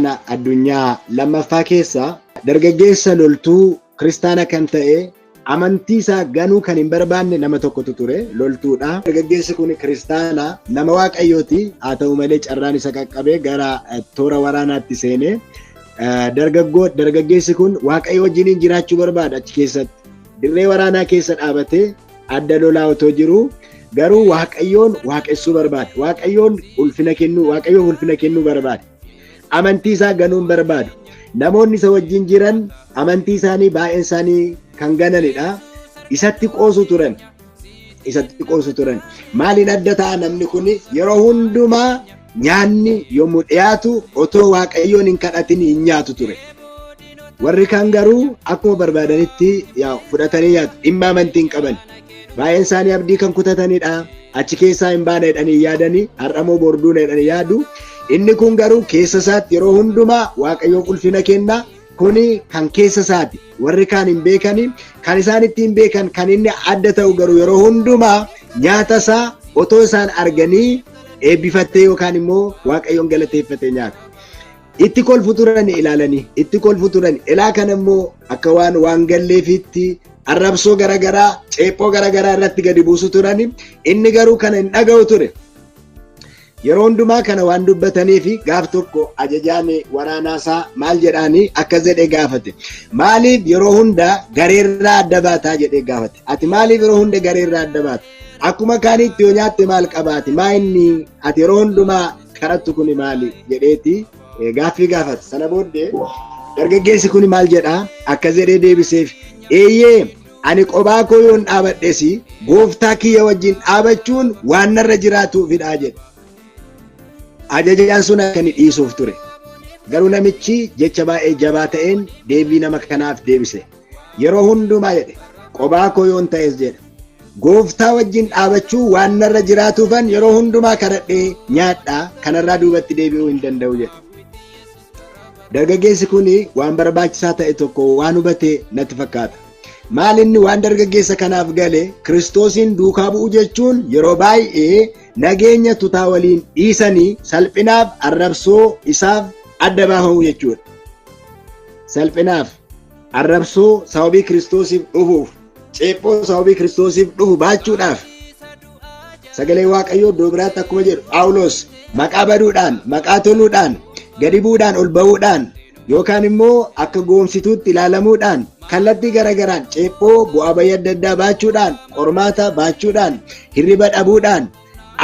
waraana addunyaa lammaffaa keessa dargaggeessa loltuu kiristaana kan ta'e amantii isaa ganuu kan hin barbaanne nama tokkotu ture, loltuudha. Dargaggeessi kun kiristaana nama waaqayyooti, haa ta'u malee carraan isa qaqqabee gara toora waraanaatti seenee dargaggeessi kun waaqayyo wajjiniin jiraachuu barbaada. Achi keessatti dirree waraanaa keessa dhaabatee adda lolaa otoo jiru garuu waaqayyoon waaqessuu barbaada. Waaqayyoon ulfina kennuu barbaada. Amantii isaa ganuun barbaadu. Namoonni isa wajjin jiran amantii isaanii baay'een isaanii kan gananidha. Isatti qoosu turan. Maaliin adda ta'a namni kun? Yeroo hundumaa nyaanni yommuu dhiyaatu otoo waaqayyoon hin kadhatin hin nyaatu ture. Warri kaan garuu akkuma barbaadanitti fudhatanii nyaatu. Dhimma amantii hin qaban. Baay'een isaanii abdii kan kutatanidha. Achi keessaa hin baane jedhanii yaadanii har'amoo borduu jedhanii yaadu. Inni kun garuu keessa isaatti yeroo hundumaa waaqayyoon ulfina kenna. Kuni kan keessa isaati. Warri kaan hin beekani. Kan isaan ittiin beekan kan inni adda ta'u garuu yeroo hundumaa nyaata isaa otoo isaan arganii eebbifattee yookaan immoo waaqayyoon galateeffatee nyaata. Itti kolfu turan ilaalanii. Ilaa kana immoo akka waan galleefitti arrabsoo garagaraa, ceephoo garagaraa irratti gadi buusu turani. Inni garuu kana hin dhaga'u ture. Yeroo hundumaa kana waan dubbataniifi gaaf tokko ajajaan waraanaasaa maal jedhaanii akkas jedhee gaafate. Maaliif yeroo hunda gareerraa adda baataa jedhee gaafate. Ati maaliif yeroo hunda gareerraa adda baata? Akkuma kaaniitti yoo nyaatte maal qabaati? Maa inni ati yeroo hundumaa kadhattu kun maali jedheeti gaaffii gaafate. Sana booddee dargaggeessi kun maal jedhaa? Akkas jedhee deebiseef. Eeyyee ani kophaa koo yoon dhaabadhesi gooftaa kiyya wajjin dhaabachuun waan narra jiraatuufidha jedhe. Ajajaan sun akka inni dhiisuuf ture. Garuu namichi jecha baay'ee jabaa ta'een deebii nama kanaaf deebise. Yeroo hundumaa jedhe kophaa koo yoon ta'es jedhe gooftaa wajjin dhaabachuu waan narra jiraatuufan yeroo hundumaa kadhadhee nyaadhaa, kanarraa duubatti deebi'uu hin danda'u jedhe. Dargaggeessi kun waan barbaachisaa ta'e tokko waan hubate natti fakkaata. Maal inni waan dargaggeessa kanaaf gale? Kiristoosiin duukaa bu'u jechuun yeroo baay'ee nageenya tutaa waliin dhiisanii salphinaaf arrabsoo isaaf adda baafamu jechuudha. Salphinaaf arrabsoo sababii Kiristoosiif dhufuuf, ceephoo sababii Kiristoosiif dhufu baachuudhaaf sagalee waaqayyoo iddoo biraatti akkuma jedhu Phaawulos maqaa baduudhaan, maqaa toluudhaan, gadi bu'uudhaan, ol ba'uudhaan yookaan immoo akka goomsituutti ilaalamuudhaan kallattii garagaraan ceephoo bu'aa bayii adda addaa baachuudhaan, qormaata baachuudhaan, hirriba dhabuudhaan,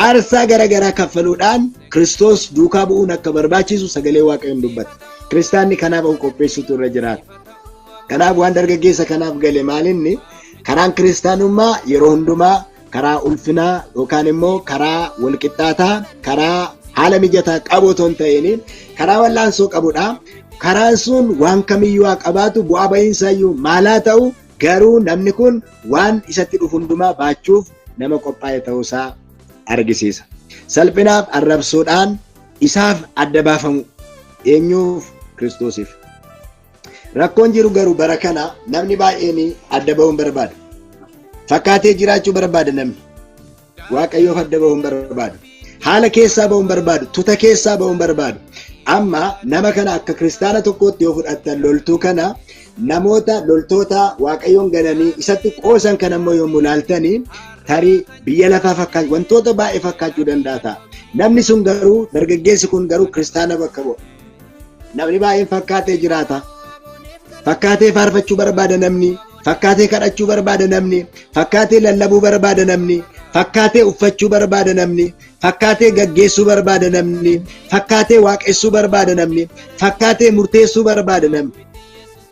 aarsaa garagaraa kaffaluudhaan Kiristoos duukaa bu'uun akka barbaachisu sagalee waaqayyoon dubbata. Kiristaanni kanaaf of qopheessutu irra jiraata. Kanaaf waan dargaggeessa kanaaf gale maalinni karaan kiristaanummaa yeroo hundumaa karaa ulfinaa yookaan immoo karaa walqixxaataa, karaa haala mijataa qabu otoo hin ta'in karaa wallaansoo qabudha. Karaan sun waan kamiyyuu haa qabaatu, bu'aa ba'iinsaayyuu maalaa ta'u, garuu namni kun waan isatti dhufu hundumaa baachuuf nama qophaa'e ta'uusaa argisiisa. Salphinaaf arrabsoodhaan isaaf adda baafamu eenyuuf? Kiristoosiif. Rakkoon jiru garuu bara kana namni baay'een adda ba'uun barbaada. Fakkaatee jiraachuu barbaada namni. Waaqayyoof adda ba'uun barbaadu. Haala keessaa ba'uun barbaadu. Tuta keessaa ba'uun barbaadu. Amma nama kana akka kiristaana tokkootti yoo fudhattan loltuu kana namoota loltoota waaqayyoon gananii isatti qoosan kan ammoo yommuu ilaaltanii tarii biyya lafaa fakkaatu wantoota baay'ee fakkaachuu danda'a ta'a. Namni sun garuu dargaggeessi kun garuu kiristaana bakka bu'a. Namni baay'een fakkaatee jiraata. Fakkaatee faarfachuu barbaada namni. Fakkaatee kadhachuu barbaada namni. Fakkaatee lallabuu barbaada namni. Fakkaatee uffachuu barbaada namni. Fakkaatee gaggeessuu barbaada namni. Fakkaatee waaqessuu barbaada namni. Fakkaatee murteessuu barbaada namni.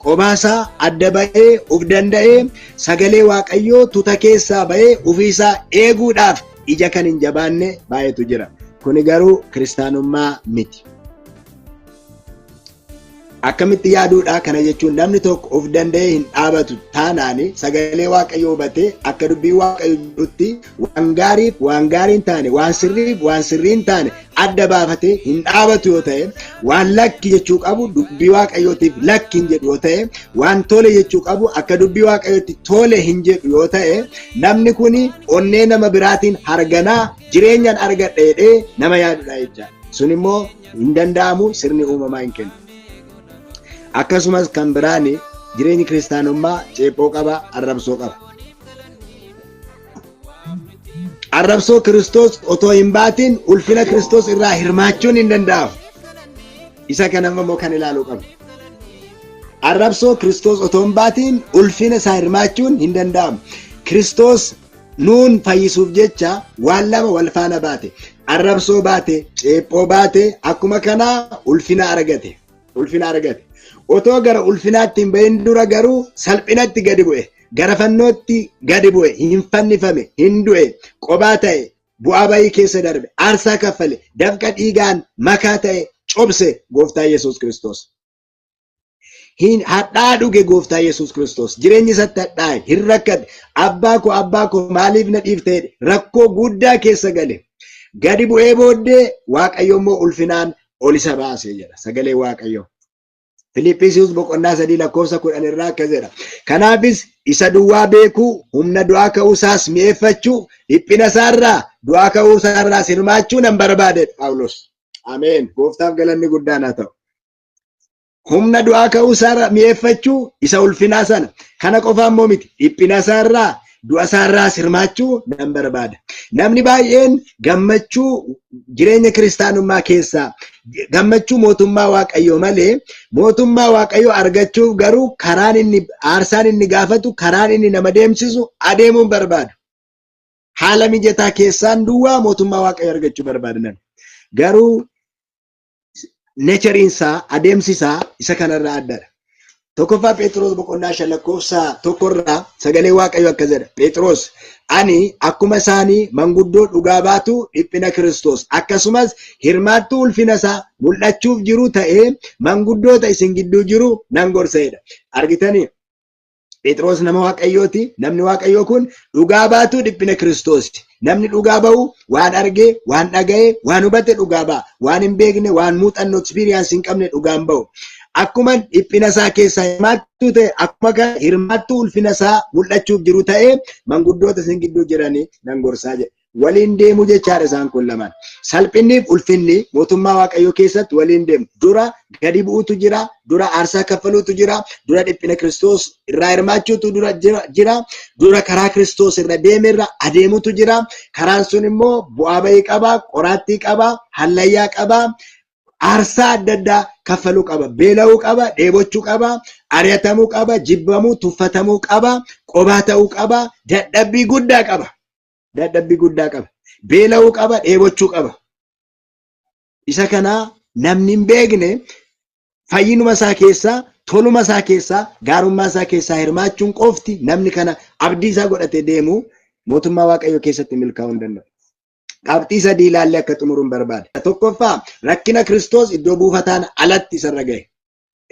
Qobaasaa adda ba'ee uf danda'ee sagalee waaqayyoo tuta keessaa ba'ee ofiisaa eeguudhaaf ija kan hin jabaanne baay'eetu jira. Kuni garuu kiristaanummaa miti. Akkamitti yaaduudha kana jechuun namni tokko of danda'ee hin dhaabatu taanaan sagalee waaqayyoo hubatee akka dubbii waaqayyoo jirutti waan gaariif waan gaarii hin taane, waan sirriif waan sirrii hin taane adda baafatee hin dhaabatu yoo ta'e, waan lakki jechuu qabu dubbii waaqayyootiif lakki hin jedhu yoo ta'e, waan tole jechuu qabu akka dubbii waaqayyootti tole hin jedhu yoo ta'e, namni kuni onnee nama biraatiin harganaa jireenyaan argadha jedhee nama yaadudha jecha. sun immoo hin danda'amu, sirni uumamaa hin kennu. Akkasumas kan biraani jireenyi kiristaanummaa ceephoo qaba, arrabsoo qaba. Arrabsoo Kiristoos otoo hin baatiin ulfina Kiristoos irraa hirmaachuun hin danda'amu. Isa kana immoo kan ilaaluu qabna. Arrabsoo Kiristoos otoo hin baatiin ulfina isaa hirmaachuun hin danda'amu. Kiristoos nuun fayyisuuf jecha waan lama wal faana baate. Arrabsoo baate, ceephoo baate, akkuma kana ulfina argate. Ulfina argate. Otoo gara ulfinaatti hin bahin dura garuu salphinatti gadi bu'e. Gara fannootti gadi bu'e, hin fannifame, hin du'e, qobaa ta'e, bu'aa bayii keessa darbe, aarsaa kaffale, dafqa dhiigaan makaa ta'e, cobse gooftaa Yesuus Kiristoos. Hadhaa dhuge gooftaa Yesuus Kiristoos. Jireenyi isatti hadhaa'e, hin rakkate. Abbaa koo maaliif na dhiiftee? Rakkoo guddaa keessa gale. Gadi bu'ee booddee Waaqayyo immoo ulfinaan ol isa baase jedha sagalee Waaqayyo. Filiphisius boqonnaa 3:10 irraa akkas jedha. Kanaafis isa duwwaa beekuu, humna du'aa ka'uu isaas mi'eeffachuu, dhiphina isaarraa du'aa ka'uu isaarraa hirmaachuu nan barbaade Phaawulos. Ameen. Gooftaaf galanni guddaan haa ta'u. Humna du'aa ka'uu isaarraa mi'eeffachuu, isa ulfinaa sana. Kana qofa immoo miti. Dhiphina isaarraa du'a isaarraa hirmaachuu nan barbaada. Namni baay'een gammachuu jireenya kiristaanummaa keessaa gammachuu mootummaa Waaqayyoo malee mootummaa Waaqayyoo argachuuf garuu karaan inni aarsaan inni gaafatu, karaan inni nama deemsisu adeemuun barbaadu. Haala mijataa keessaan duwwaa mootummaa Waaqayyoo argachuu barbaadan. Garuu neechariinsaa, adeemsisaa isa kanarraa addadha. Tokkoffaa Phexros boqonnaa 5:1 sagalee Waaqayyoo akkas jedha. Phexros ani akkuma isaanii manguddoo dhugaa baatu dhiphina Kiristoos akkasumas hirmaattuu ulfina isaa mul'achuuf jiru ta'ee manguddoota isin gidduu jiru nan gorseedha. Argitanii? Phexros nama Waaqayyooti. Namni Waaqayyoo kun dhugaa baatu dhiphina Kiristoos. Namni dhugaa ba'u waan argee, waan dhaga'ee, waan hubate dhugaa ba'a. Waan hin beekne, waan muuxannoo experience hin qabne dhugaan ba'u. Akkuma dhiphina isaa keessaa hirmaattuu ta'e, akkuma kana hirmaattuu ulfina isaa mul'achuuf jiru ta'ee manguddoota isin gidduu jiranii nan gorsaa jedha. Waliin deemu jechaadha isaan kun lamaan. Salphinniif ulfinni mootummaa Waaqayyoo keessatti waliin deemu. Dura gadi bu'uutu jira, dura aarsaa kaffaluutu jira, dura dhiphina Kiristoos irraa hirmaachuutu dura jira, dura karaa Kiristoos irra deeme irra adeemutu jira. Karaan sun immoo bu'aa bayii qaba, qoraattii qaba, hallayyaa qaba. Aarsaa adda addaa kaffaluu qaba, beela'uu qaba, dheebochuu qaba, ari'atamuu qaba, jibbamuu, tuffatamuu qaba, qobaa ta'uu qaba, dadhabbii guddaa qaba. Dadhabbii guddaa qaba. Beela'uu qaba, dheebochuu qaba. Isa kana namni hin beekne fayyinuma isaa keessaa, toluma isaa keessaa, gaarummaa isaa keessaa hirmaachuun qofti namni kana abdii isaa godhatee deemu mootummaa Waaqayyoo keessatti milkaa'uu hin danda'u. Qabxii sadii ilaallee akka xumuruun barbaada. Tokkoffaa rakkina Kiristoos iddoo buufataan alatti isarra ga'e.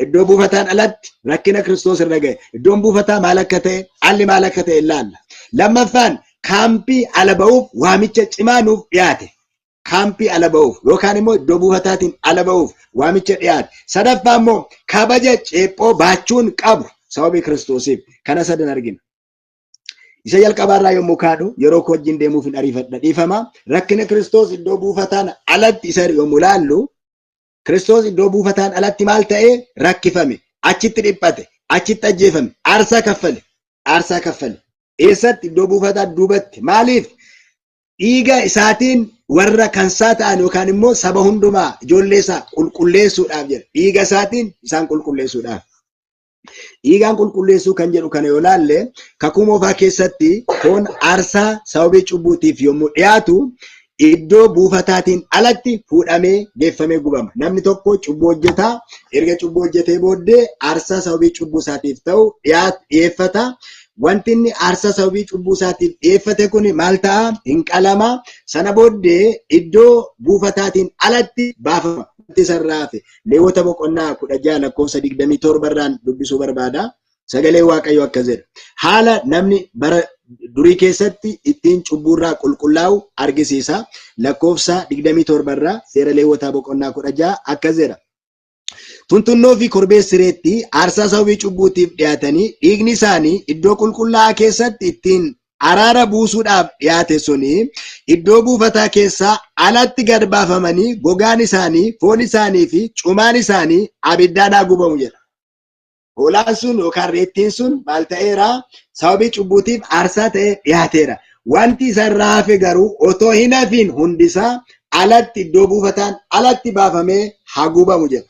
Iddoo buufataan alatti rakkina Kiristoos irra ga'e. Iddoon buufataa maal akka ta'e, alli maal akka ta'e ilaalla. Lammaffaan kaampii ala ba'uuf waamicha cimaa nuuf dhiyaate. Kaampii ala ba'uuf yookaan immoo iddoo buufataatiin ala ba'uuf waamicha dhiyaate. Sadaffaa immoo kabaja ceephoo baachuun qabu sababii Kiristoosiif. Kana sadan argina. Isa jalqabaarraa yommuu kaadhu yeroo koo wajjin deemuuf hin ariifadha dhiifama. Rakkina Kiristoos iddoo buufataan alatti isa yommuu laallu Kiristoos iddoo buufataan alatti maal ta'e rakkifame, achitti dhiphate, achitti ajjeefame, aarsaa kaffale. Aarsaa kaffale. Eessatti iddoo buufataa duubatti maaliif? Dhiiga isaatiin warra kansaa ta'an yookaan immoo saba hundumaa ijoollee isaa qulqulleessuudhaaf jedha. Dhiiga isaatiin isaan qulqulleessuudhaaf. Dhiigaan qulqulleessuu kan jedhu kana yoo laalle kakuu moofaa keessatti foon aarsaa sababii cubbuutiif yommuu dhiyaatu iddoo buufataatiin alatti fuudhamee geeffamee gubama. Namni tokko cubbuu hojjetaa, erga cubbuu hojjetee booddee aarsaa sababii cubbuu isaatiif ta'u dhiyeeffata. Wanti inni aarsaa sababii cubbuu isaatiif dhiyeeffate kun maal ta'a? Hin qalama. Sana booddee iddoo buufataatiin alatti baafama. Sarraafe Lewwota boqonnaa 16:27 irraan dubbisuu barbaada. Sagalee Waaqayyoo akkas jedha. Haala namni bara durii keessatti ittiin cubburraa qulqullaa'u argisiisa. Lakkoofsa 27 irraa seera Lewwotaa boqonnaa 16 akkas jedha. Tuntunnoo fi korbeessi reetti aarsaa sababii cubbuutiif dhiyaatanii dhiigni isaanii iddoo qulqullaa'aa keessatti ittiin araara buusuudhaaf dhiyaate suni iddoo buufataa keessaa alatti gad baafamanii gogaan isaanii, foon isaanii fi cumaan isaanii abiddaan haa gubamu jedha. Hoolaan sun yookaan reettiin sun maal ta'eera? Sababii cubbuutiif aarsaa ta'ee dhiyaateera. Wanti isarraa hafe garuu otoo hin hafiin hundisaa alatti iddoo buufataan alatti baafamee haa gubamu jedha.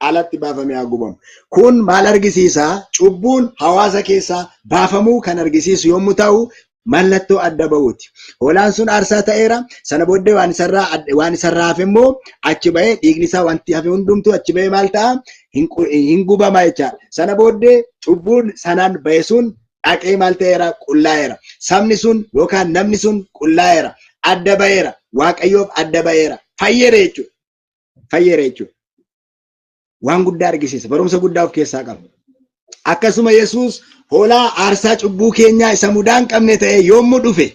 Alatti baafamee haa gubamu. Kun maal argisiisa? Cubbuun hawaasa keessaa baafamuu kan argisiisu yommuu ta'u, mallattoo adda ba'uuti. Hoolaan sun aarsaa ta'eera. Sana booddee waan isarraa hafe immoo achi ba'ee dhiigni isaa wanti hafe hundumtuu achi ba'ee maal ta'a? Hin gubama jechaadha. Sana booddee cubbuun sanaan ba'e sun dhaqee maal ta'eera? Qullaa'eera. Sabni sun yookaan namni sun qullaa'eera. Adda ba'eera. Waaqayyoof adda ba'eera. Fayyeera jechuudha. Fayyeera jechuudha. Waan guddaa argisiisa. Barumsa guddaa of keessaa qaba. Akkasuma Yesuus hoolaa aarsaa cubbuu keenyaa isa mudaa hin qabne ta'e yommuu dhufe,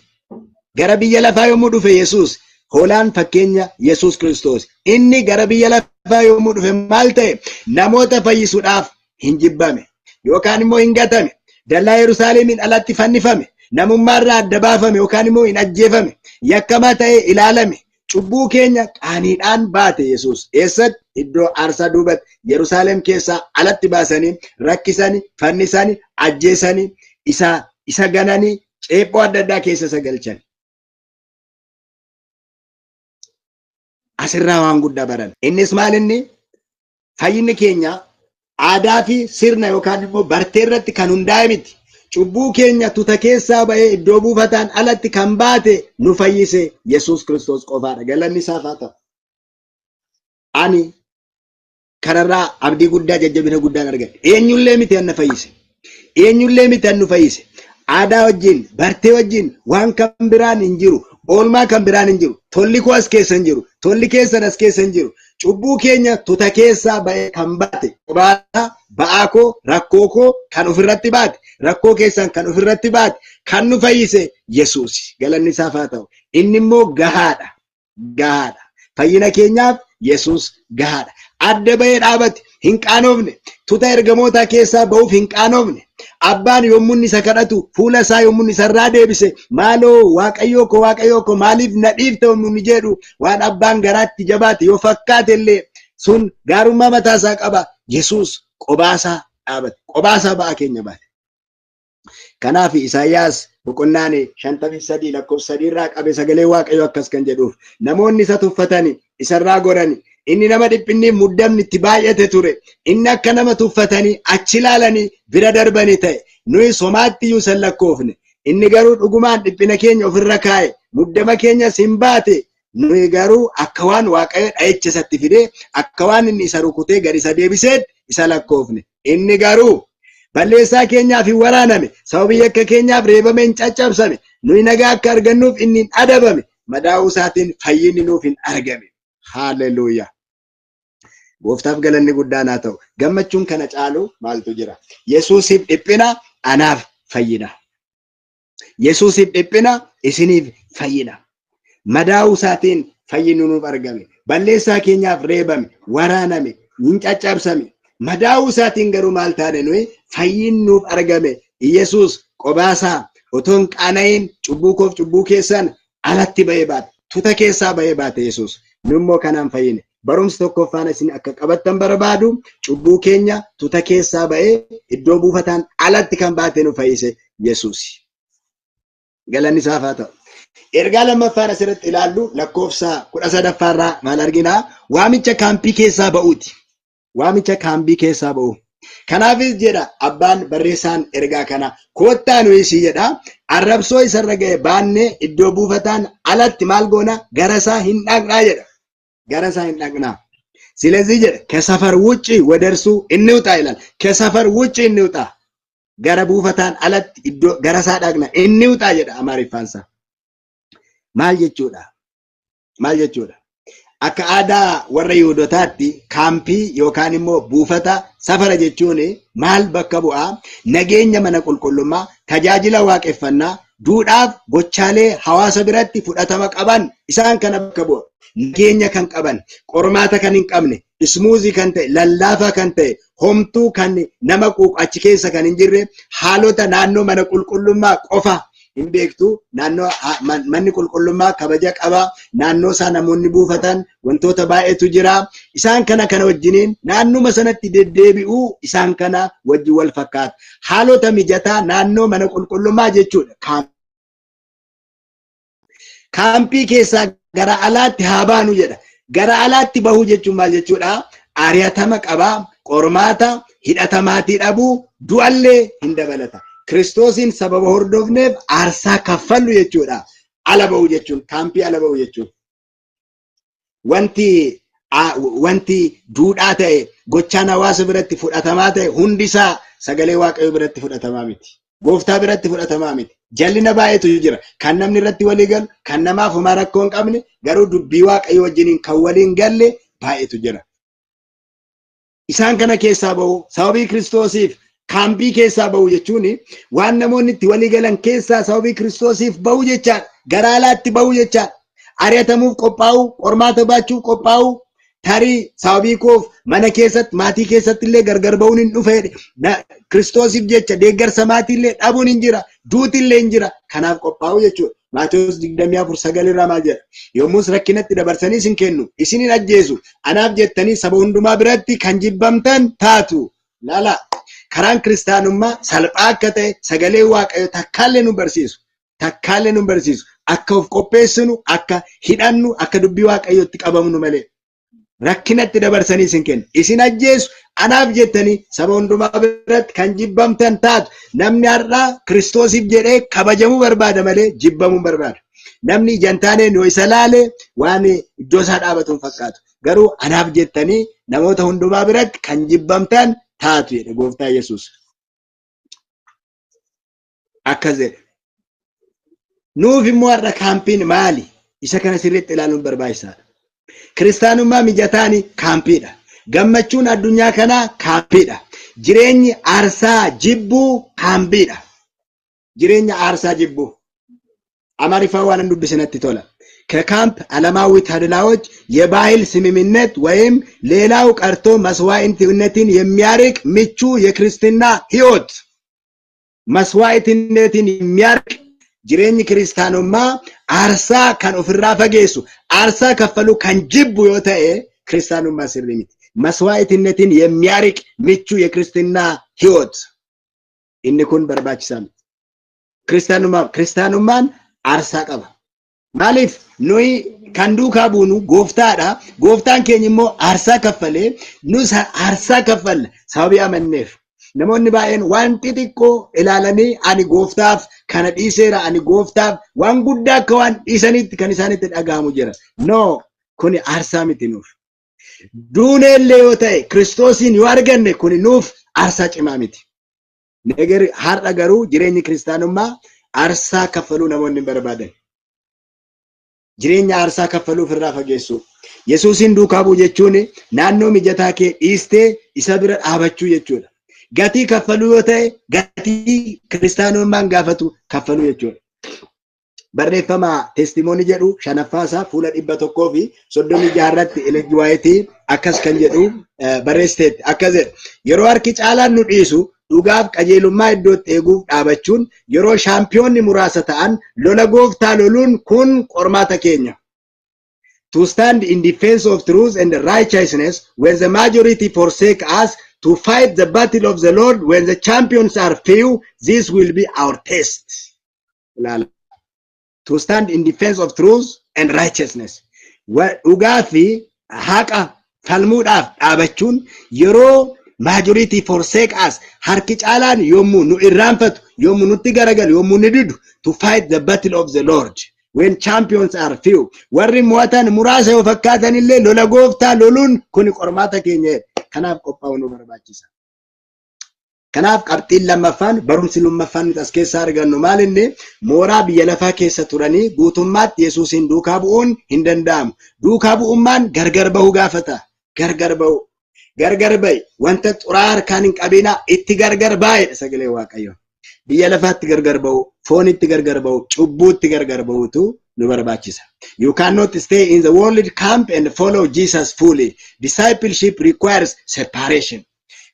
gara biyya lafaa yommuu dhufe Yesuus, hoolaan fakkeenya Yesuus Kiristoos. Inni gara biyya lafaa yommuu dhufe maal ta'e? Namoota fayyisuudhaaf hin jibbame yookaan immoo hin gatame. Dallaa Yerusaalemiin alatti fannifame. Namummaarraa adda baafame yookaan immoo hin ajjeefame. Yakkamaa ta'e ilaalame. Cubbuu keenya qaaniidhaan baate Yesuus. Eessatti? Iddoo aarsaa duubatti Yerusaalem keessaa alatti baasanii rakkisanii, fannisanii, ajjeesanii, isa gananii, ceephoo adda addaa keessa isa galchan. Asirraa waan guddaa baran. Innis maal inni? Fayyinni keenya aadaa fi sirna yookaan immoo bartee irratti kan hundaa'e miti. Cubbuu keenya tuta keessaa ba'ee iddoo buufataan alatti kan baate nu fayyise Yesuus Kiristoos qofaadha. Galanni isaaf haa ta'u. Ani kanarraa abdii guddaa, jajjabina guddaan argadhe. Eenyullee miti an na fayyise. Eenyullee miti an nu fayyise. Aadaa wajjin, bartee wajjin waan kan biraan hin jiru. Oolmaa kan biraan hin jiru. Tolli koo as keessa hin jiru. Tolli keessan as keessa hin jiru. Cubbuu keenya tuta keessaa ba'ee kan baate. Qobaadhaa, ba'aa koo, rakkoo koo kan ofirratti baate. Rakkoo keessan kan ofirratti baate. Kan nu fayyise Yesuus. Galanni isaaf haa ta'u. Inni immoo gahaadha. Gahaadha. Fayyina keenyaaf Yesuus gahaadha. Adda ba'ee dhaabate. Hin qaanofne. Tuta ergamootaa keessaa ba'uuf hin qaanofne. Abbaan yommuu isa kadhatu fuula isaa yommuu isarraa deebise maaloo waaqayyoo ko maaliif na dhiifte yommuu jedhu waan abbaan garaatti jabaate yoo fakkaate illee sun gaarummaa mataa isaa qaba. Yesuus qobaasaa dhaabate. Qobaasaa ba'aa keenya baate. Kanaaf Isaayyaas boqonnaan 53 lakkoofsa 3 irraa qabe sagalee waaqayyoo akkas kan jedhuuf namoonni isa tuffatanii isarraa gorani. Inni nama dhiphinni muddamni itti baay'ate ture. Inni akka nama tuffatanii achi ilaalanii bira darbanii ta'e. Nuyi somaatti iyyuu san lakkoofne. Inni garuu dhugumaan dhiphina keenya ofirra kaa'e. Muddama keenyas hin baate. Nuyi garuu akka waan waaqayyo dha'icha isatti fidee akka waan inni isa rukutee gad isa deebiseet isa lakkoofne. Inni garuu balleessaa keenyaaf hin waraaname. Sababii yakka keenyaaf reebame hin caccabsame. Nuyi nagaa akka argannuuf inni hin adabame. Madaa'uu isaatiin fayyinni nuuf hin argame. Haalleluuyaa. Gooftaaf galanni guddaan haa ta'u. Gammachuun kana caalu maaltu jira? Yesuusiif dhiphina anaaf fayyina. Yesuusiif dhiphina isiniif fayyina. Madaa'uu isaatiin fayyinni nuuf argame. Balleessaa keenyaaf reebame, waraaname, hin caccabsame. Madaa'uu isaatiin garuu maal taane nuyi fayyinni nuuf argame. Yesuus qobaasaa otoo hin qaana'in cubbuu koof cubbuu keessan alatti ba'ee baate. Tuta keessaa ba'ee baate Yesuus. Nu immoo kanaan fayyine. Barumsa tokkoffaan isin akka qabattan barbaadu cubbuu keenya tuta keessaa ba'ee iddoo buufataan alatti kan baate nu fayyise Yesuus. Galanni isaaf haa ta'u. Ergaa lammaffaan asirratti ilaallu lakkoofsa 13 irraa maal arginaa? Waamicha kaampii keessaa ba'uuti. Waamicha kaampii keessaa ba'u. Kanaafis jedha abbaan barreessaan ergaa kana koottaa nuyi si jedha arrabsoo isarra ga'e baannee iddoo buufataan alatti maal goona? Gara isaa hin dhaqnaa jedha. Gara isaa hin dhaqnaa. Silezii jedha ከሰፈር ውጪ ወደርሱ እንውጣ ይላል። ከሰፈር ውጪ እንውጣ. Gara buufataan alatti iddoo gara isaa dhaqna እንውጣ jedha Amaariffaansa. Maal jechuudha? Maal jechuudha? Akka aadaa warra Yihuudootaatti kaampii yookaan immoo buufata safara jechuun maal bakka bu'aa? Nageenya mana qulqullummaa, tajaajila waaqeffannaa, duudhaaf gochaalee hawaasa biratti fudhatama qaban isaan kana bakka bu'a. Nageenya kan qaban, qormaata kan hin qabne, ismuuzii kan ta'e, lallaafaa kan ta'e, homtuu kan nama quuqu achi keessa kan hin jirre, haalota naannoo mana qulqullummaa qofa hin beektu. Naannoo manni qulqullummaa kabaja qaba. Naannoo isaa namoonni buufatan wantoota baay'eetu jira. Isaan kana wajjiniin naannuma sanatti deddeebi'uu isaan kana wajjin wal fakkaata. Haalota mijataa naannoo mana qulqullummaa jechuudha. Kaampii keessaa gara alaatti haa baanu jedha. Gara alaatti bahuu jechuun maal jechuudha? Ari'atama qabaa, qormaata, hidhatamaatii dhabuu, du'allee hin dabalata. Kiristoosiin sababa hordofneef aarsaa kaffallu jechuudha. Ala bahuu jechuun, kaampii ala bahuu jechuun. Wanti duudhaa ta'e, gochaan hawaasa biratti fudhatamaa ta'e hundisaa sagalee Waaqayyoo biratti fudhatamaa miti. Gooftaa biratti fudhatamaa miti. Jallina baay'eetu jira. Kan namni irratti walii galu, kan namaaf homaa rakkoo hin qabne, garuu dubbii Waaqayyoo wajjiniin kan waliin galle baay'eetu jira. Isaan kana keessaa bahu sababii Kiristoosiif kaampii keessaa bahu jechuun waan namoonni itti walii galan keessaa sababii Kiristoosiif bahu jechaan, gara alaatti bahu jechaan, ari'atamuuf qophaa'u, qormaata baachuuf qophaa'u, tarii sababii koof mana keessatti maatii keessatti illee gargar bahuun hin dhufeedhe. Kiristoosiif jecha deeggarsa maatii illee dhabuun hin jira, duuti illee hin jira. Kanaaf qophaa'u jechuudha. Maatewos 24:9 irraa maal jedha? Yommus rakkinatti dabarsanii isin kennu, isin hin ajjeesu, anaaf jettanii saba hundumaa biratti kan jibbamtan taatu. Laala karaan kiristaanummaa salphaa akka ta'e sagalee Waaqayyoo takkaallee nu barsiisu. Takkaallee nu barsiisu. Akka of qopheessinu, akka hidhannu, akka dubbii Waaqayyootti qabamnu malee. Rakkinatti dabarsanii isin kennu, isin ajjeesu, anaaf jettanii saba hundumaa biratti kan jibbamtan taatu. Namni har'aa Kiristoosiif jedhee kabajamuu barbaada malee jibbamuu barbaada. Namni ijaan taaneen yoo isa laale waan iddoo isaa dhaabatu hin fakkaatu. Garuu anaaf jettanii namoota hundumaa biratti kan jibbamtan taatu jedhe Gooftaa Yesuus. Akkas jedhe. Nuuf immoo har'a kaampiin maali? Isa kana sirriitti ilaaluun barbaachisaadha. Kiristaanummaa mijataani kaampiidha. Gammachuun addunyaa kanaa kaampiidha. Jireenyi aarsaa jibbuu kaampiidha. Jireenya aarsaa jibbuu. Amaariffaa waan dubbisነቲ tola. ከካምፕ ዓለማዊ ተድላዎች የባህል ስምምነት ወይም ሌላው ቀርቶ መስዋዕትነትን የሚያርቅ ምቹ የክርስትና ህይወት መስዋዕትነትን የሚያርቅ Jireenyi kiristaanummaa aarsaa kan ofirraa fageessu, aarsaa kaffalu kan jibbu yoo ta'e kiristaanummaa sirrii miti. Maswaa'itinatiin የሚያርቅ ምቹ የክርስትና ህይወት inni kun barbaachisaa miti. Kiristaanummaan aarsaa qaba. Maaliif nuyi kan duukaa buunu gooftaadha. Gooftaan keenya immoo aarsaa kaffalee nus aarsaa kaffalla sababii amanneef. Namoonni baay'een waan xixiqqoo ilaalanii ani gooftaaf kana dhiiseera, ani gooftaaf waan guddaa akka waan dhiisanitti kan isaanitti dhagahamu jira. No, kuni aarsaa miti nuuf. Duuneellee yoo ta'e Kiristoosiin yoo arganne kuni nuuf aarsaa cimaa miti. Negeri har'a garuu jireenyi kiristaanummaa aarsaa kaffaluu namoonni barbaadan. Jireenya aarsaa kaffaluu ofirraa fageessu. Yesuusin duukaa bu'u jechuun naannoo mijataa kee dhiistee isa bira dhaabachuu jechuudha. Gatii kaffaluu yoo ta'e gatii kiristaanummaan gaafatu kaffaluu jechuudha. Barreeffama testimony jedhu shanaffaasaa fuula 136 irratti Ellen White akkas kan jedhu barreessiteetti. Akkas jedha. Yeroo harki caalaan nu dhiisu dhugaaf qajeelummaa iddootti eeguuf dhaabachuun yeroo shaampiyoonni muraasa ta'an lola gooftaa loluun kun qormaata keenya. To stand in defense of truth and righteousness when the majority forsake us, to fight the battle of the Lord when the champions are few, this will be our test. To stand in defense of truth and righteousness. Dhugaa fi haqa falmuudhaaf dhaabachuun yeroo majority forsake us, harki caalaan yommuu nu irraanfatu, yommuu nutti garagalu, yommuu nu didu, to fight the battle of the Lord when champions are few. Warri mo'atan muraasa yoo fakkaatan illee lola gooftaa loluun kun qormaata keenya. Kanaaf qophaa'uu nu barbaachisa. Kanaaf qabxiin lammaffaan barumsi lammaffaan nuti as keessaa argannu maal inni mooraa biyya lafaa keessa turanii guutummaatti Yesuusin duukaa bu'uun hin danda'amu. Duukaa bu'ummaan gargar bahuu gaafata. Gargar bahu. Gargar bahi. Wanta xuraa harkaan hin qabinaa itti gargar baay'ee sagalee Waaqayyoo. Biyya lafaatti gargar bahu, foonitti gargar bahu, cubbuutti gargar bahutu nu barbaachisa. You cannot stay in the world camp and follow Jesus fully. Discipleship requires separation.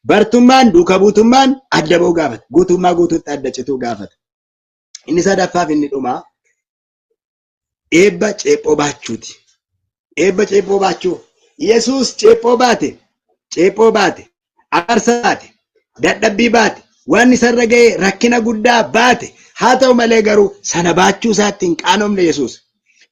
Bartummaan duukaa buutummaan adda bahuu gaafata. Guutummaa guutuutti adda cituu gaafata. inni sadaffaaf inni dhumaa eebba ceephoo baachuuti. Eebba ceephoo baachuu. Yesuus ceephoo baate, aarsaa baate, dadhabbii baate, waan isarra ga'e rakkina guddaa baate. Haa ta'u malee garuu sana baachuu isaatti hin qaanofne Yesuus.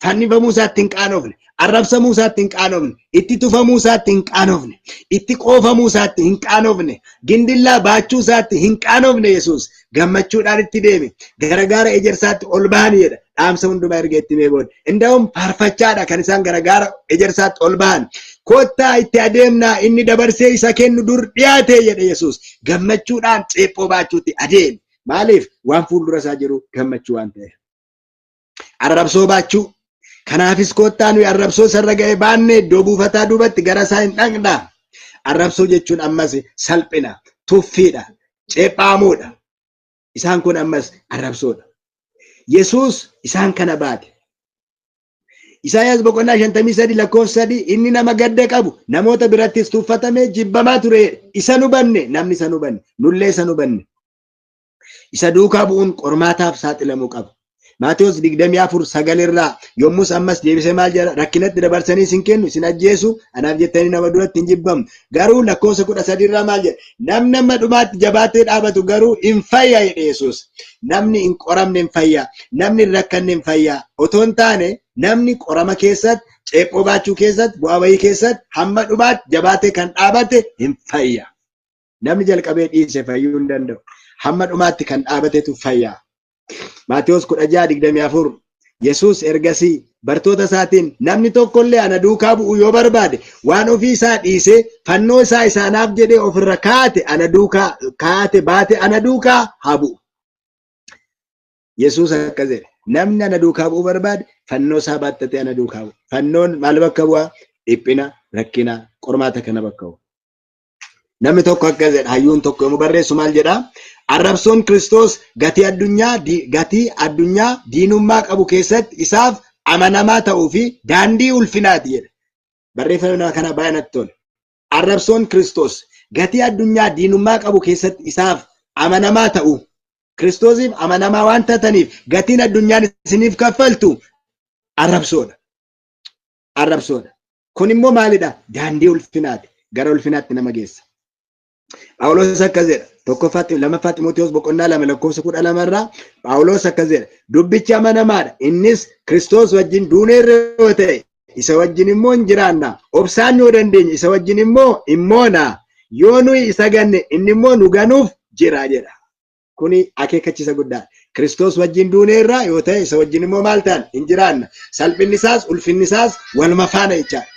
Fannifamuu isaatti hin qaanofne, arrabsamuu isaatti hin qaanofne, itti tufamuu isaatti hin qaanofne, itti qoofamuu isaatti hin qaanofne, gindillaa baachuu isaatti hin qaanofne Yesuus. Gammachuudhaan itti deeme, garagaara ejersaatti ol ba'anii jedha. Dhaamsa hundumaa erga itti mee booda. Inda'um faarfachaadha kan isaan garagaara ejersaatti ol ba'an. Kottaa itti adeemnaa inni dabarsee isa kennu dur dhiyaate jedhe Yesuus. Gammachuudhaan ceephoo baachuutti adeeme. Maaliif? Waan fuuldura isaa jiru gammachuu waan ta'eef. Arrabsoo baachuu. Kanaafis kottaa nuyi arrabsoo sarara ga'e baannee iddoo buufataa duubatti gara isaa hin dhaqnaa. Arrabsoo jechuun ammas salphina, tuffiidha, ceephaamuudha. Isaan kun ammas arrabsoodha. Yesuus isaan kana baate. Isaayyaas boqonnaa 53:3 inni nama gadda qabu namoota birattis tuffatamee jibbamaa ture. Isa nu banne, namni isa nu banne, nullee isa nu banne. Isa duukaa bu'uun qormaataaf saaxilamuu qaba. Maatewos 24:9 irraa yommus ammas deebisee maal jedha? Rakkinatti dabarsanii isin kennu, isin ajjeesu, anaaf jettanii nama duratti hin jibbamu. Garuu lakkoofsa 13 irraa maal jedha? Namni amma dhumaatti jabaatee dhaabatu garuu hin fayyaa jedhe Yesuus. Namni hin qoramne hin fayyaa, namni hin rakkanne hin fayyaa. Otoo hin taane namni qorama keessatti, ceephoo baachuu keessatti, bu'aa bahii keessatti hamma dhumaatti jabaatee kan dhaabate hin fayyaa. Namni jalqabee dhiise fayyuu hin danda'u. Hamma dhumaatti kan dhaabatetu fayyaa. Maatewos 16:24 Yesuus ergasii bartoota isaatiin namni tokkollee ana duukaa bu'u yoo barbaade waan ofii isaa dhiisee fannoo isaa isaanaaf jedhee ofirra kaate ana duukaa kaate baate ana duukaa haa bu'u. Yesuus akkas jedhe namni ana duukaa bu'u barbaade fannoo isaa baattatee ana duukaa bu'u. Fannoon maal bakka bu'aa? Dhiphina, rakkina, qormaata kana bakka bu'u. Namni tokko akkas jedha, hayyuun tokko yommuu barreessu maal jedhaa? Arrabsoon Kiristoos gatii addunyaa diinummaa qabu keessatti isaaf amanamaa ta'uu fi daandii ulfinaati jedha. Barreeffama kana baay'ee natti tola. Arrabsoon Kiristoos gatii addunyaa diinummaa qabu keessatti isaaf amanamaa ta'u. Kiristoosiif amanamaa waan taataniif gatiin addunyaan isiniif kaffaltu arrabsoodha. Arrabsoodha. Kun immoo maalidha? Daandii ulfinaati. Gara ulfinaatti nama geessa. Phaawulos akkas jedha. Lammaffaa Xiimotewos boqonnaa 2:12 irraa Phaawulos akkas jedha. Dubbichi amanamaadha. Innis Kiristoos wajjin duuneerra yoo ta'e isa wajjin immoo hin jiraanna. Obsaan yoo dandeenye isa wajjin immoo immoona. Yoo nuyi isa ganne inni immoo nu ganuuf jira jedha. Kuni akeekkachiisa guddaa. Kiristoos wajjin duuneerra yoo ta'e isa wajjin immoo maal ta'an hin jiraanna. Salphinni isaas ulfinni isaas waluma faana jechaadha.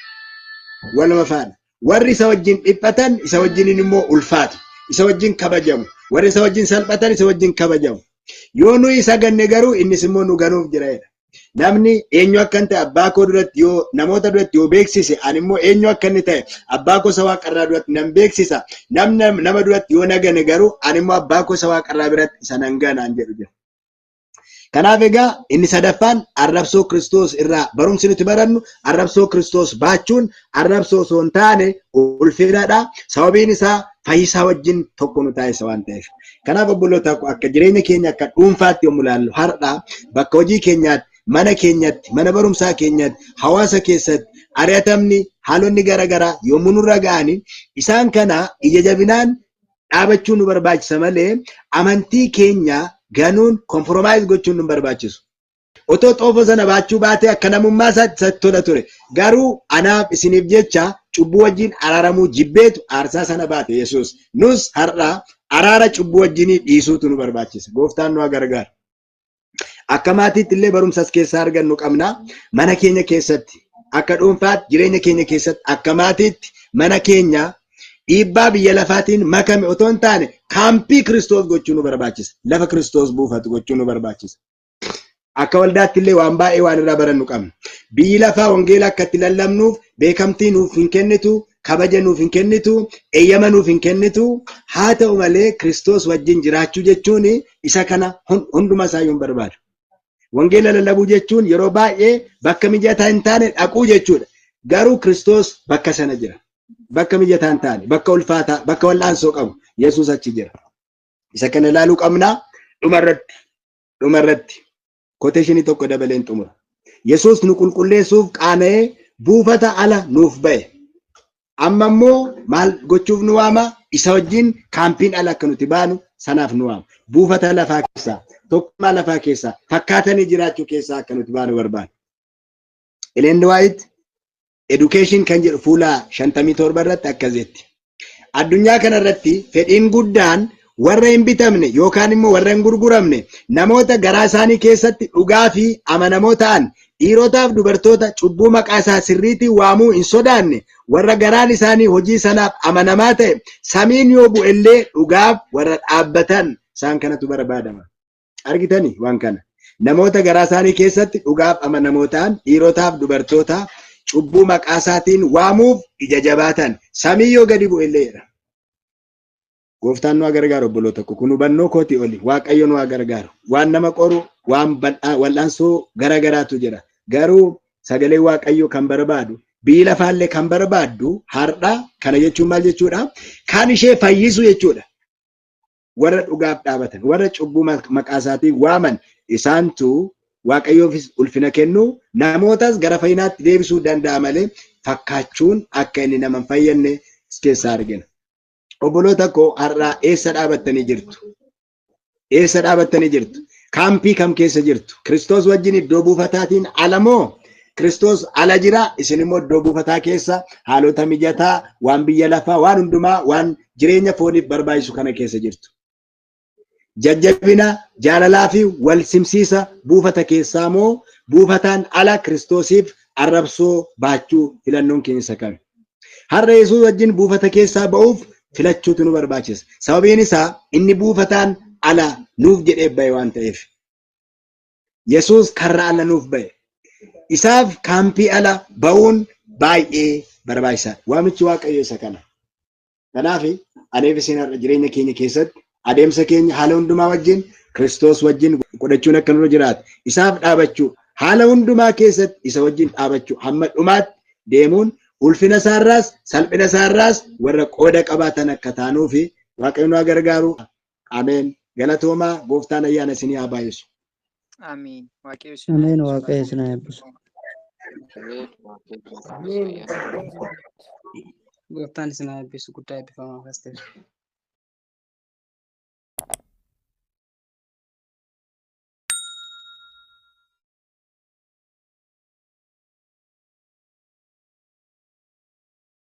Waluma faana. Warri isa wajjin dhiphatan isa wajjin immoo ulfaatu. Isa wajjin kabajamu. Warri isa wajjin salphatan isa wajjin kabajamu. Yoo nuyi isa ganne garuu innis immoo nu ganuuf jira. Namni eenyu akka ta'e abbaa koo duratti yoo namoota duratti yoo beeksise ani immoo eenyu akka inni ta'e abbaa koo isa waaqarraa duratti nan beeksisa. Nama duratti yoo na gane garuu ani immoo abbaa koo isa waaqarraa biratti isa nan ganaan jedhu jira. Kanaaf egaa inni sadaffaan arrabsoo Kiristoos irraa barumsi nuti barannu arrabsoo Kiristoos baachuun arrabsoo osoo hin taane ulfinaadha. Sababiin isaa fayyisaa wajjin tokko nu taasisa waan ta'eef. Kanaaf obboloota akka jireenya keenya akka dhuunfaatti yommuu ilaallu har'a bakka hojii keenyaatti, mana keenyatti, mana barumsaa keenyatti, hawaasa keessatti ari'atamni haalonni garaagaraa yommuu nurra ga'anii isaan kana ija jabinaan dhaabachuu nu barbaachisa malee amantii keenya ganuun kompromaayiz gochuun nu barbaachisu. Otoo xoofoo sana baachuu baatee akka namummaa isaatti tola ture. Garuu anaaf isiniif jecha cubbuu wajjin araaramuu jibbeetu aarsaa sana baate Yesuus. Nus har'a araara cubbuu wajjinii dhiisuutu nu barbaachisa. Gooftaan nu gargaaru. Akka maatiitti illee barumsas keessaa argannu qabna. Mana keenya keessatti akka dhuunfaatti jireenya keenya keessatti akka maatiitti mana keenya dhiibbaa biyya lafaatiin makame otoo hin taane kaampii Kiristoos gochuu nu barbaachisa. Lafa Kiristoos buufatu gochuu nu barbaachisa. Akka waldaatti illee waan baay'ee waan irraa barannu qabna. Biyyi lafaa wangeela akka itti lallabnuuf beekamtii nuuf hin kennitu, kabaja nuuf hin kennitu, eeyyama nuuf hin kennitu. Haa ta'u malee Kiristoos wajjin jiraachuu jechuun isa kana hunduma isaa hin barbaadu. Wangeela lallabuu jechuun yeroo baay'ee bakka mijataa hin taane dhaquu jechuudha. Garuu Kiristoos bakka sana jira. Bakka mijataa hin taane, bakka ulfaataa, bakka wal'aansoo qabu Yesuus achi jira. Isa kana ilaaluu qabna dhumarratti. dhumarratti quotation tokko dabaleen xumura. Yesuus nu qulqulleessuuf qaana'ee buufata ala nuuf ba'e. Amma immoo maal gochuuf nu waama? Isa wajjin kaampiin ala akka nuti baanu sanaaf nu waama. Buufata lafaa keessaa, tokkummaa lafaa keessaa, fakkaatanii jiraachuu keessaa akka nuti baanu barbaada. Ellen White education kan jedhu fuula 57 irratti akkas jetti. Addunyaa kanarratti fedhiin guddaan warra hin bitamne yookaan immoo warra hin gurguramne namoota garaa isaanii keessatti dhugaa fi amanamoo ta'an dhiirotaaf dubartoota cubbuu maqaa isaa sirriitiin waamuu hin sodaanne warra garaan isaanii hojii sanaaf amanamaa ta'e samiin yoo bu'ellee dhugaaf warra dhaabbatan isaan kanatu barbaadama. Argitanii waan kana namoota garaa isaanii keessatti dhugaaf amanamoo ta'an dhiirotaaf dubartoota cubbuu maqaa isaatiin waamuuf ija jabaatan samii yoo gadi bu'elleedha. Gooftaan nu gargaaru obboloota ko kun hubannoo kooti oli Waaqayyo nu gargaaru waan nama qoru waan wal'aansoo garagaraatu jira garuu sagalee Waaqayyo kan barbaadu biyyi lafaallee kan barbaaddu har'a kana jechuun maal jechuudha kan ishee fayyisu jechuudha warra dhugaaf dhaabatan warra cubbuu maqaa isaatiin waaman isaantu Waaqayyoofis ulfina kennu namootas gara fayyinaatti deebisuu danda'a malee fakkaachuun akka inni nama hin fayyadne keessaa argina. Obboloota ko har'a eessa dhaabattanii jirtu? Eessa dhaabattanii jirtu? Kaampii kam keessa jirtu? Kiristoos wajjin iddoo buufataatiin ala moo? Kiristoos ala jira isin immoo iddoo buufataa keessa haalota mijataa waan biyya lafaa waan hundumaa waan jireenya fooniif barbaachisu kana keessa jirtu. Jajjabina jaalalaa fi wal simsiisa buufata keessaa moo buufataan ala Kiristoosiif arrabsoo baachuu filannoon keessa kami? Har'a Yesuus wajjin buufata keessaa ba'uuf filachuutu nu barbaachisa. Sababiin isaa inni buufataan ala nuuf jedhee ba'e waan ta'eef. Yesuus karra ala nuuf ba'e. Isaaf kaampii ala ba'uun baay'ee barbaachisaadha. Waamichi Waaqayyo isa kana. Kanaaf aneef isin har'a jireenya keenya keessatti adeemsa keenya haala hundumaa wajjin Kiristoos wajjin godhachuun akka nurra jiraatu. Isaaf dhaabachuu haala hundumaa keessatti isa wajjin dhaabachuu hamma dhumaatti deemuun ulfina isaarraas salphina isaarraas warra qooda qabaatan akka taanuu fi Waaqayyo nu gargaaru. Ameen. Galatoomaa gooftaan ayyaana isinii haa baay'isu. Ameen. Ameen. Waaqayyo isin haa eebbisu. Gooftaan isin haa eebbisu guddaa eebbifamaa.